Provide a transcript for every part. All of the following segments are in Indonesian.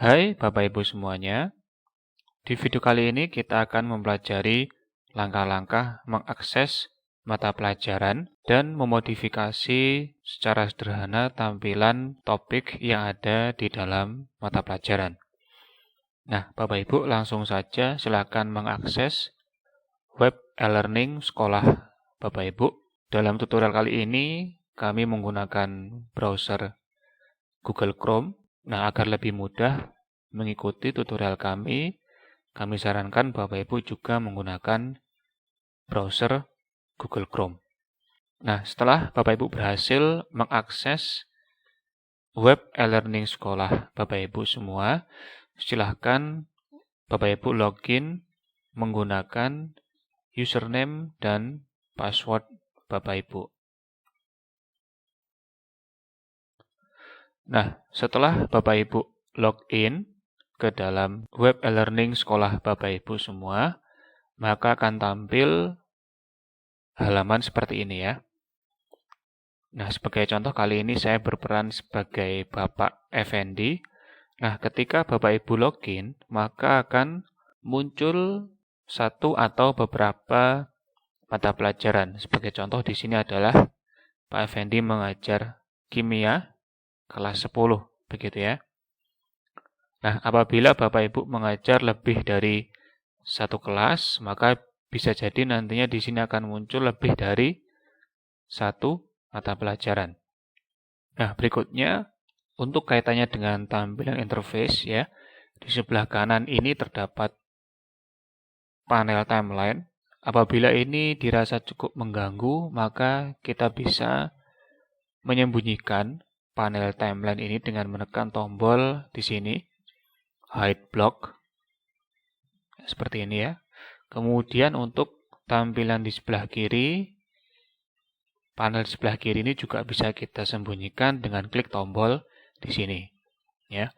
Hai Bapak Ibu semuanya, di video kali ini kita akan mempelajari langkah-langkah mengakses mata pelajaran dan memodifikasi secara sederhana tampilan topik yang ada di dalam mata pelajaran. Nah, Bapak Ibu langsung saja silakan mengakses web e-learning sekolah Bapak Ibu. Dalam tutorial kali ini kami menggunakan browser Google Chrome. Nah, agar lebih mudah mengikuti tutorial kami sarankan Bapak Ibu juga menggunakan browser Google Chrome. Nah, setelah Bapak Ibu berhasil mengakses web e-learning sekolah Bapak Ibu semua, silahkan Bapak Ibu login menggunakan username dan password Bapak Ibu. Nah, setelah Bapak Ibu login ke dalam web e-learning sekolah Bapak Ibu semua, maka akan tampil halaman seperti ini ya. Nah, sebagai contoh kali ini saya berperan sebagai Bapak Effendi. Nah, ketika Bapak Ibu login, maka akan muncul satu atau beberapa mata pelajaran. Sebagai contoh di sini adalah Pak Effendi mengajar kimia kelas 10, begitu ya. Nah, apabila Bapak Ibu mengajar lebih dari satu kelas, maka bisa jadi nantinya di sini akan muncul lebih dari satu mata pelajaran. Nah, berikutnya untuk kaitannya dengan tampilan interface ya, di sebelah kanan ini terdapat panel timeline. Apabila ini dirasa cukup mengganggu, maka kita bisa menyembunyikan panel timeline ini dengan menekan tombol di sini, hide block, seperti ini ya. Kemudian untuk tampilan di sebelah kiri, panel di sebelah kiri ini juga bisa kita sembunyikan dengan klik tombol di sini, ya.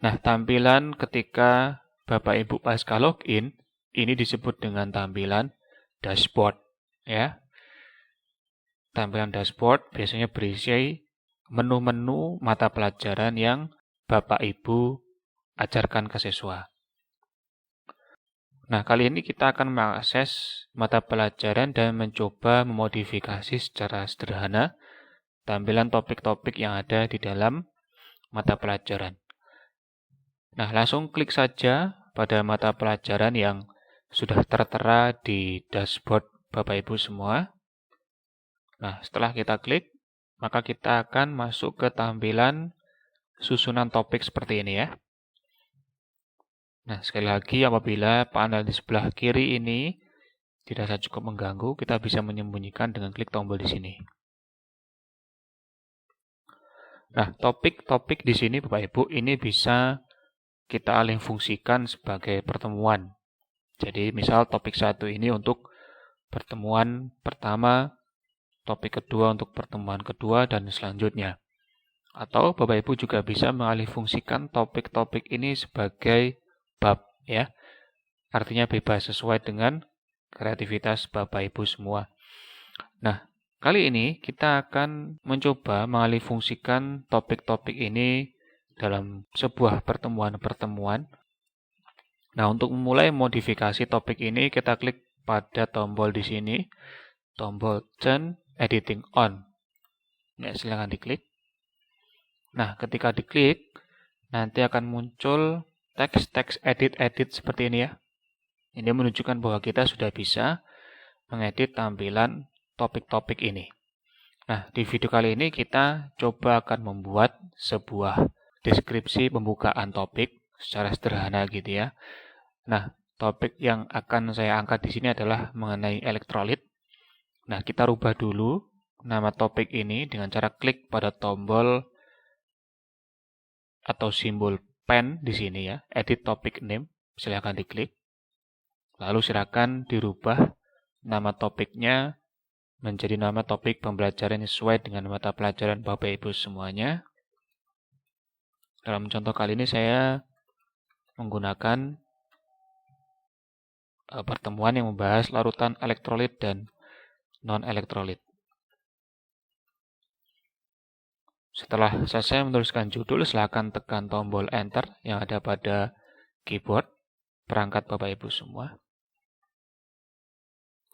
Nah, tampilan ketika Bapak Ibu pasca login ini disebut dengan tampilan dashboard, ya. Tampilan dashboard biasanya berisi menu-menu mata pelajaran yang Bapak Ibu ajarkan ke siswa. Nah, kali ini kita akan mengakses mata pelajaran dan mencoba memodifikasi secara sederhana tampilan topik-topik yang ada di dalam mata pelajaran. Nah, langsung klik saja pada mata pelajaran yang sudah tertera di dashboard Bapak Ibu semua. Nah, setelah kita klik, maka kita akan masuk ke tampilan susunan topik seperti ini ya. Nah, sekali lagi apabila panel di sebelah kiri ini dirasa cukup mengganggu, kita bisa menyembunyikan dengan klik tombol di sini. Nah, topik-topik di sini Bapak Ibu ini bisa kita alih fungsikan sebagai pertemuan. Jadi, misal topik 1 ini untuk pertemuan pertama, topik kedua untuk pertemuan kedua, dan selanjutnya. Atau Bapak Ibu juga bisa mengalih fungsikan topik-topik ini sebagai bab ya. Artinya bebas sesuai dengan kreativitas Bapak Ibu semua. Nah, kali ini kita akan mencoba mengalih fungsikan topik-topik ini dalam sebuah pertemuan-pertemuan. Nah, untuk memulai modifikasi topik ini kita klik pada tombol di sini, tombol Turn Editing On. Nah, silakan diklik. Nah, ketika diklik, nanti akan muncul teks edit seperti ini ya. Ini menunjukkan bahwa kita sudah bisa mengedit tampilan topik-topik ini. Nah, di video kali ini kita coba akan membuat sebuah deskripsi pembukaan topik secara sederhana gitu ya. Nah, topik yang akan saya angkat di sini adalah mengenai elektrolit. Nah, kita rubah dulu nama topik ini dengan cara klik pada tombol atau simbol pen di sini ya, edit topic name, silakan diklik. Lalu silakan dirubah nama topiknya menjadi nama topik pembelajaran sesuai dengan mata pelajaran Bapak Ibu semuanya. Dalam contoh kali ini saya menggunakan pertemuan yang membahas larutan elektrolit dan non-elektrolit. Setelah selesai menuliskan judul, silakan tekan tombol Enter yang ada pada keyboard perangkat Bapak Ibu semua.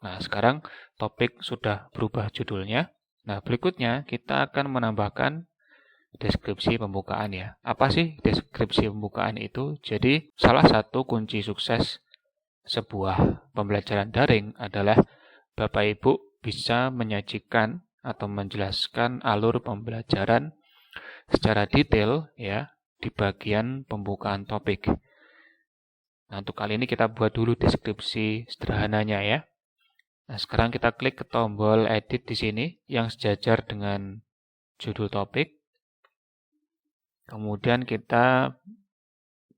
Nah, sekarang topik sudah berubah judulnya. Nah, berikutnya kita akan menambahkan deskripsi pembukaan ya. Apa sih deskripsi pembukaan itu? Jadi, salah satu kunci sukses sebuah pembelajaran daring adalah Bapak Ibu bisa menyajikan atau menjelaskan alur pembelajaran secara detail ya di bagian pembukaan topik. Nah, untuk kali ini kita buat dulu deskripsi sederhananya ya. Nah, sekarang kita klik ke tombol edit di sini yang sejajar dengan judul topik. Kemudian kita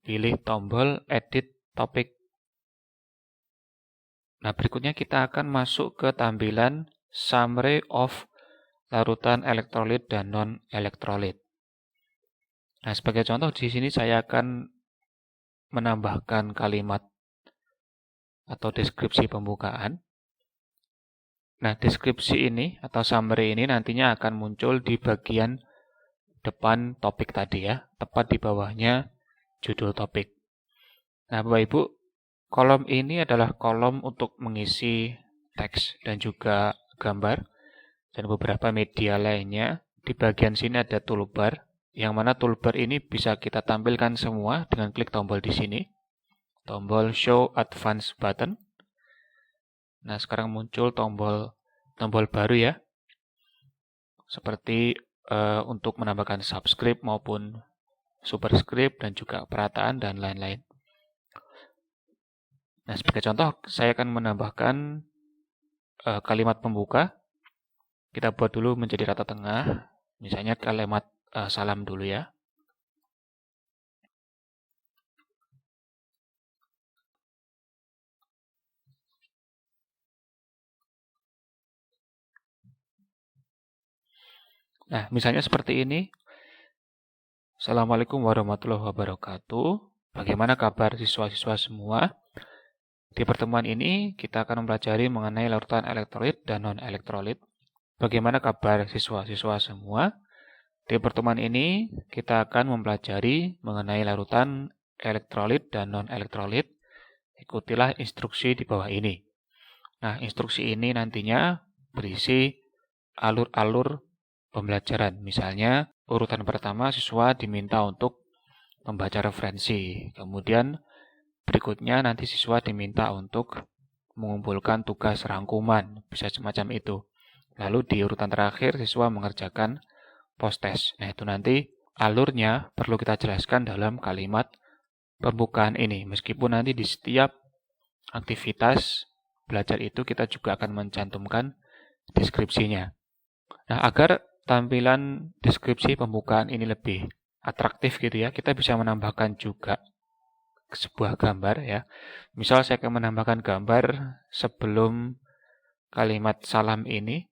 pilih tombol edit topik. Nah, berikutnya kita akan masuk ke tampilan summary of larutan elektrolit dan non-elektrolit. Nah, sebagai contoh di sini saya akan menambahkan kalimat atau deskripsi pembukaan. Nah, deskripsi ini atau summary ini nantinya akan muncul di bagian depan topik tadi ya, tepat di bawahnya judul topik. Nah, Bapak Ibu, kolom ini adalah kolom untuk mengisi teks dan juga gambar dan beberapa media lainnya. Di bagian sini ada toolbar, yang mana toolbar ini bisa kita tampilkan semua dengan klik tombol di sini. Tombol Show Advanced Button. Nah, sekarang muncul tombol baru ya. Seperti untuk menambahkan subscribe maupun superscript dan juga perataan dan lain-lain. Nah, sebagai contoh, saya akan menambahkan kalimat pembuka. Kita buat dulu menjadi rata tengah. Misalnya kalimat salam dulu ya. Nah, misalnya seperti ini. Assalamualaikum warahmatullahi wabarakatuh. Bagaimana kabar siswa-siswa semua? Di pertemuan ini kita akan mempelajari mengenai larutan elektrolit dan non-elektrolit. Bagaimana kabar siswa-siswa semua? Di pertemuan ini kita akan mempelajari mengenai larutan elektrolit dan non-elektrolit. Ikutilah instruksi di bawah ini. Nah, instruksi ini nantinya berisi alur-alur pembelajaran. Misalnya, urutan pertama siswa diminta untuk membaca referensi. Kemudian berikutnya nanti siswa diminta untuk mengumpulkan tugas rangkuman. Bisa semacam itu. Lalu di urutan terakhir siswa mengerjakan post-test. Nah, itu nanti alurnya perlu kita jelaskan dalam kalimat pembukaan ini. Meskipun nanti di setiap aktivitas belajar itu kita juga akan mencantumkan deskripsinya. Nah, agar tampilan deskripsi pembukaan ini lebih atraktif gitu ya, kita bisa menambahkan juga sebuah gambar ya. Misal saya akan menambahkan gambar sebelum kalimat salam ini,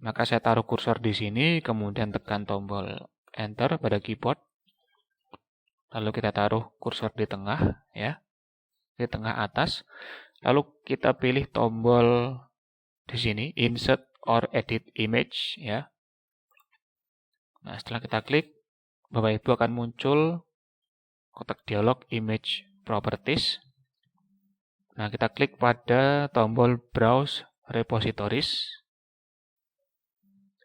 maka saya taruh kursor di sini, kemudian tekan tombol Enter pada keyboard. Lalu kita taruh kursor di tengah ya, di tengah atas. Lalu kita pilih tombol di sini Insert or Edit Image ya. Nah, setelah kita klik, Bapak Ibu akan muncul kotak dialog Image Properties. Nah, kita klik pada tombol Browse Repositories.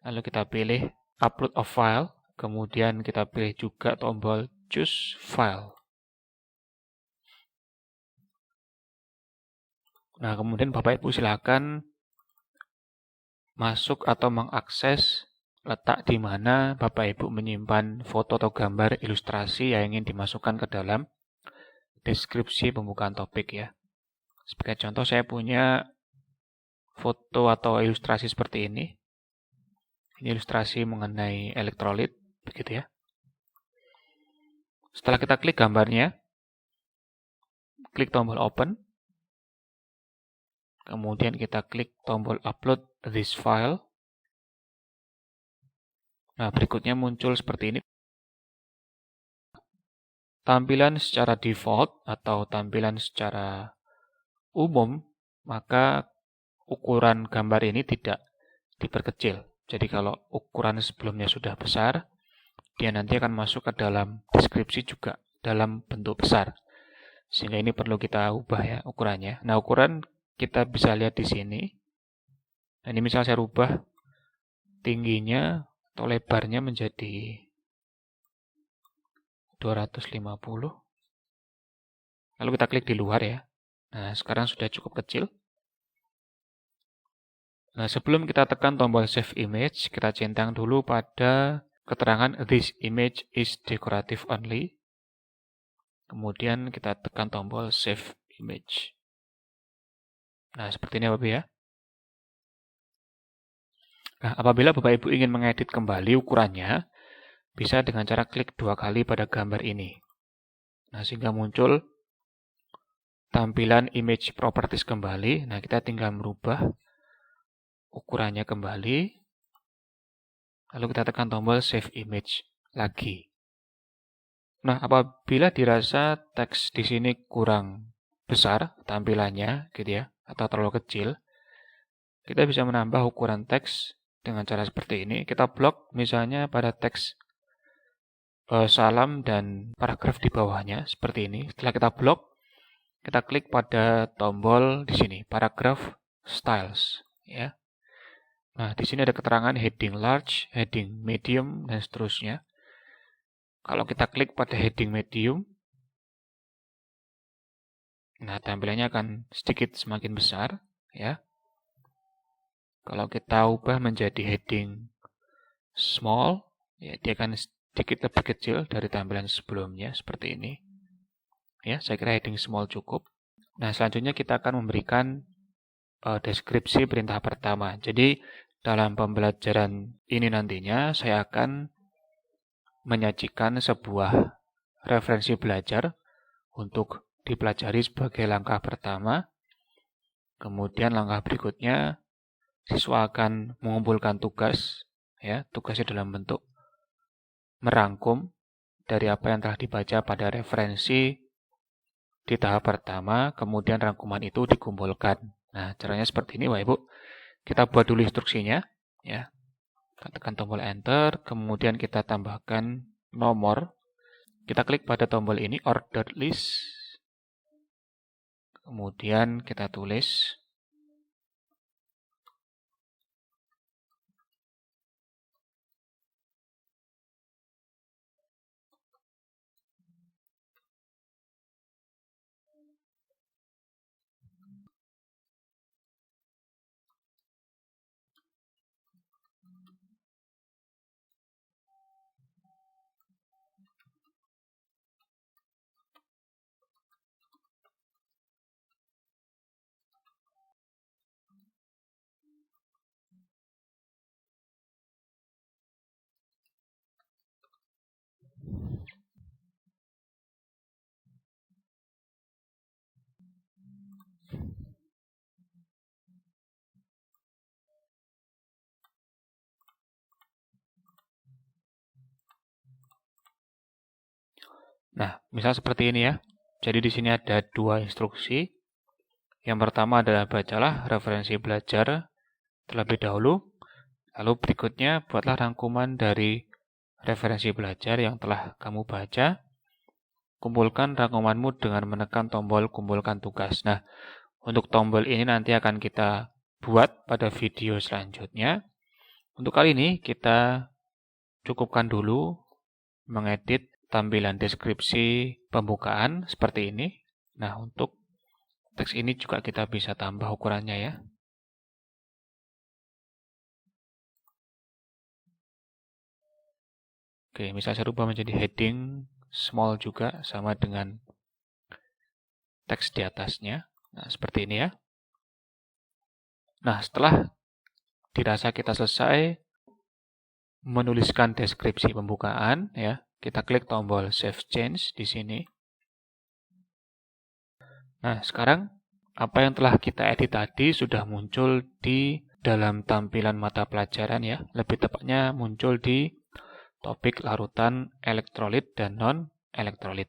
Lalu kita pilih Upload a File. Kemudian kita pilih juga tombol Choose File. Nah, kemudian Bapak Ibu silakan masuk atau mengakses letak di mana Bapak Ibu menyimpan foto atau gambar ilustrasi yang ingin dimasukkan ke dalam deskripsi pembukaan topik ya. Sebagai contoh saya punya foto atau ilustrasi seperti ini. Ini ilustrasi mengenai elektrolit, begitu ya. Setelah kita klik gambarnya, klik tombol Open. Kemudian kita klik tombol Upload this file. Nah, berikutnya muncul seperti ini. Tampilan secara default atau tampilan secara umum, maka ukuran gambar ini tidak diperkecil. Jadi kalau ukuran sebelumnya sudah besar, dia nanti akan masuk ke dalam deskripsi juga dalam bentuk besar. Sehingga ini perlu kita ubah ya ukurannya. Nah, ukuran kita bisa lihat di sini. Nah, ini misal saya rubah tingginya atau lebarnya menjadi 250. Lalu kita klik di luar ya. Nah, sekarang sudah cukup kecil. Nah, sebelum kita tekan tombol Save Image, kita centang dulu pada keterangan This image is decorative only. Kemudian kita tekan tombol Save Image. Nah, seperti ini Bapak Ibu ya. Nah, apabila Bapak Ibu ingin mengedit kembali ukurannya, bisa dengan cara klik 2 kali pada gambar ini. Nah, sehingga muncul tampilan image properties kembali. Nah, kita tinggal merubah ukurannya kembali. Lalu kita tekan tombol Save Image lagi. Nah, apabila dirasa teks di sini kurang besar tampilannya, gitu ya, atau terlalu kecil, kita bisa menambah ukuran teks dengan cara seperti ini. Kita blok misalnya pada teks salam dan paragraf di bawahnya, seperti ini. Setelah kita blok, kita klik pada tombol di sini, paragraph styles, ya. Nah, di sini ada keterangan heading large, heading medium, dan seterusnya. Kalau kita klik pada heading medium, nah tampilannya akan sedikit semakin besar, ya. Kalau kita ubah menjadi heading small, ya dia akan sedikit lebih kecil dari tampilan sebelumnya, seperti ini. Ya, saya kira heading small cukup. Nah, selanjutnya kita akan memberikan deskripsi perintah pertama. Jadi, dalam pembelajaran ini nantinya, saya akan menyajikan sebuah referensi belajar untuk dipelajari sebagai langkah pertama. Kemudian langkah berikutnya, siswa akan mengumpulkan tugas, ya, tugasnya dalam bentuk merangkum dari apa yang telah dibaca pada referensi di tahap pertama, kemudian rangkuman itu dikumpulkan. Nah, caranya seperti ini, Bapak Ibu. Kita buat dulu instruksinya, ya. Kita tekan tombol Enter, kemudian kita tambahkan nomor. Kita klik pada tombol ini, Order List. Kemudian kita tulis Nah, misal seperti ini ya. Jadi di sini ada 2 instruksi. Yang pertama adalah bacalah referensi belajar terlebih dahulu. Lalu berikutnya buatlah rangkuman dari referensi belajar yang telah kamu baca. Kumpulkan rangkumanmu dengan menekan tombol kumpulkan tugas. Nah, untuk tombol ini nanti akan kita buat pada video selanjutnya. Untuk kali ini kita cukupkan dulu mengedit tampilan deskripsi pembukaan seperti ini. Nah, untuk teks ini juga kita bisa tambah ukurannya ya. Oke, misalnya saya rubah menjadi heading small juga, sama dengan teks di atasnya. Nah, seperti ini ya. Nah, setelah dirasa kita selesai menuliskan deskripsi pembukaan, ya, kita klik tombol Save Change di sini. Nah, sekarang apa yang telah kita edit tadi sudah muncul di dalam tampilan mata pelajaran ya. Lebih tepatnya muncul di topik larutan elektrolit dan non-elektrolit.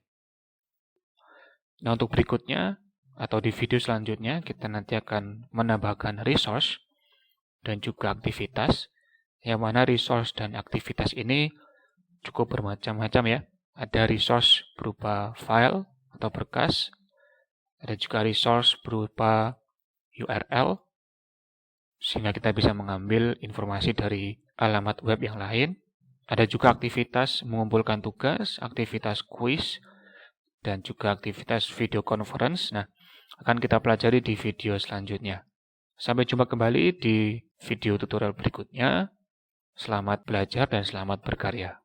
Nah, untuk berikutnya atau di video selanjutnya kita nanti akan menambahkan resource dan juga aktivitas Yang mana resource dan aktivitas ini cukup bermacam-macam ya. Ada resource berupa file atau berkas, ada juga resource berupa URL, sehingga kita bisa mengambil informasi dari alamat web yang lain. Ada juga aktivitas mengumpulkan tugas, aktivitas quiz, dan juga aktivitas video conference. Nah, akan kita pelajari di video selanjutnya. Sampai jumpa kembali di video tutorial berikutnya. Selamat belajar dan selamat berkarya.